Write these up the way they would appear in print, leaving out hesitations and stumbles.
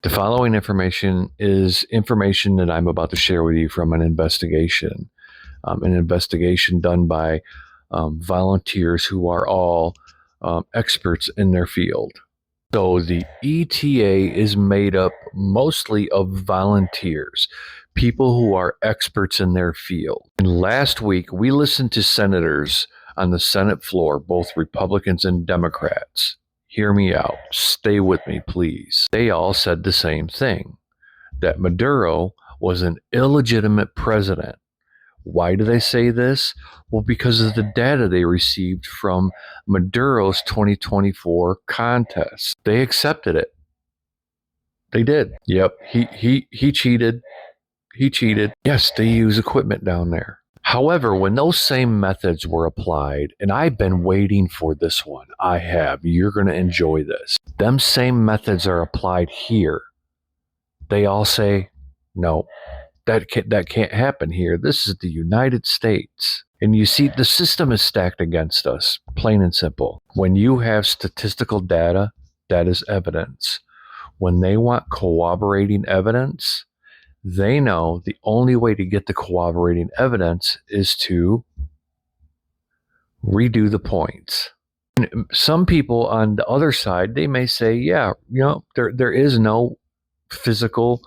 The following information is information that I'm about to share with you from an investigation done by volunteers who are all experts in their field. So the ETA is made up mostly of volunteers, people who are experts in their field. And last week, we listened to senators on the Senate floor, both Republicans and Democrats. Hear me out. Stay with me, please. They all said the same thing, that Maduro was an illegitimate president. Why do they say this? Well, because of the data they received from Maduro's 2024 contest. They accepted it. They did. Yep. He cheated. He cheated. Yes, they use equipment down there. However, when those same methods were applied, and I've been waiting for this one, I have, you're going to enjoy this. Them same methods are applied here. They all say, no, that can't happen here. This is the United States. And you see, the system is stacked against us, plain and simple. When you have statistical data, that is evidence. When they want corroborating evidence, they know the only way to get the corroborating evidence is to redo the points. And some people on the other side, they may say, yeah, there is no physical,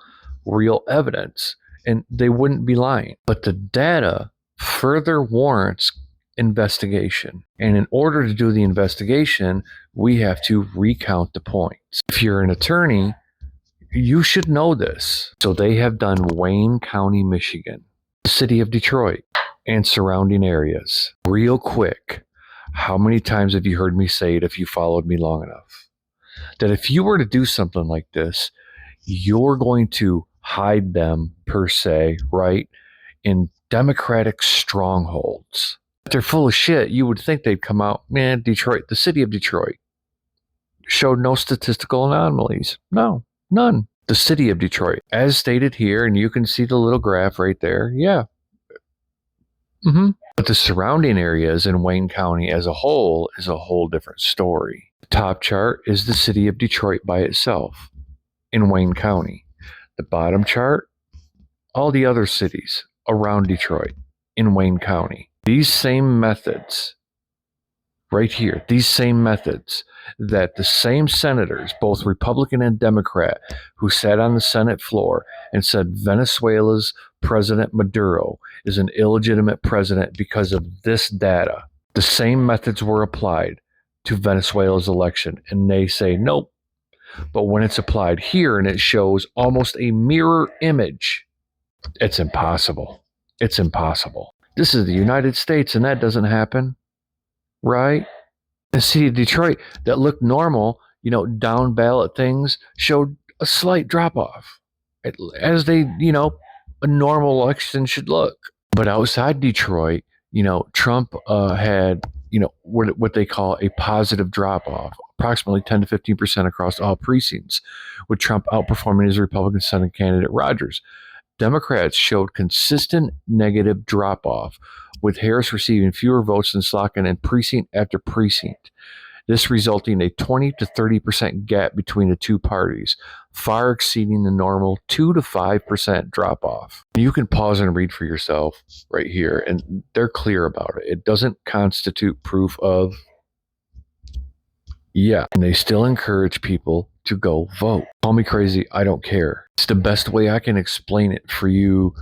real evidence, and they wouldn't be lying. But the data further warrants investigation. And in order to do the investigation, we have to recount the points. If you're an attorney, you should know this. So they have done Wayne County, Michigan, the city of Detroit, and surrounding areas. Real quick, how many times have you heard me say it if you followed me long enough? That if you were to do something like this, you're going to hide them, per se, right, in Democratic strongholds. If they're full of shit, you would think they'd come out, man, Detroit, the city of Detroit, showed no statistical anomalies. No. None. The city of Detroit, as stated here, and you can see the little graph right there. Yeah. But the surrounding areas in Wayne County as a whole is a whole different story. The top chart is the city of Detroit by itself in Wayne County. The bottom chart, all the other cities around Detroit in Wayne County. These same methods right here, these same methods that the same senators, both Republican and Democrat, who sat on the Senate floor and said Venezuela's President Maduro is an illegitimate president because of this data, the same methods were applied to Venezuela's election, and they say nope. But when it's applied here and it shows almost a mirror image, it's impossible. It's impossible. This is the United States, and that doesn't happen. Right? The city of Detroit that looked normal, down ballot things showed a slight drop off, as they, a normal election should look. But outside Detroit, Trump had, what they call a positive drop off, approximately 10 to 15% across all precincts, with Trump outperforming his Republican Senate candidate Rogers. Democrats showed consistent negative drop off, with Harris receiving fewer votes than Slotkin in precinct after precinct. This resulting in a 20 to 30% gap between the two parties, far exceeding the normal 2 to 5% drop off. You can pause and read for yourself right here, and they're clear about it. It doesn't constitute proof of, and they still encourage people to go vote. Call me crazy, I don't care. It's the best way I can explain it for you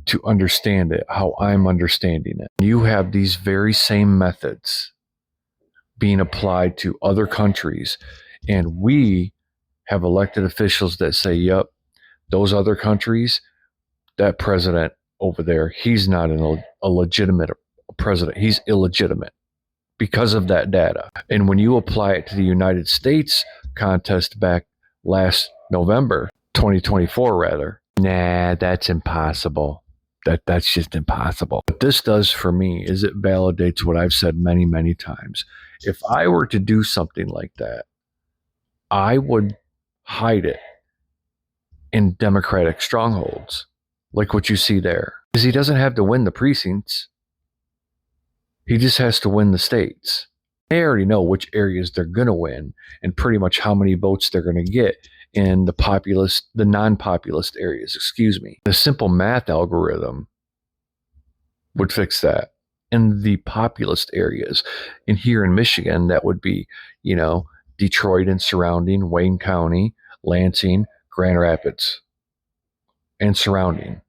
to understand it, how I'm understanding it. You have these very same methods being applied to other countries, and we have elected officials that say, yep, those other countries, that president over there, he's not a legitimate president. He's illegitimate because of that data. And when you apply it to the United States contest back last November, 2024 rather, that's impossible. That's just impossible. What this does for me is it validates what I've said many, many times. If I were to do something like that, I would hide it in Democratic strongholds, like what you see there. Because he doesn't have to win the precincts. He just has to win the states. They already know which areas they're going to win and pretty much how many votes they're going to get. in the non-populous areas, excuse me. The simple math algorithm would fix that. In the populous areas, and here in Michigan, that would be, Detroit and surrounding, Wayne County, Lansing, Grand Rapids, and surrounding.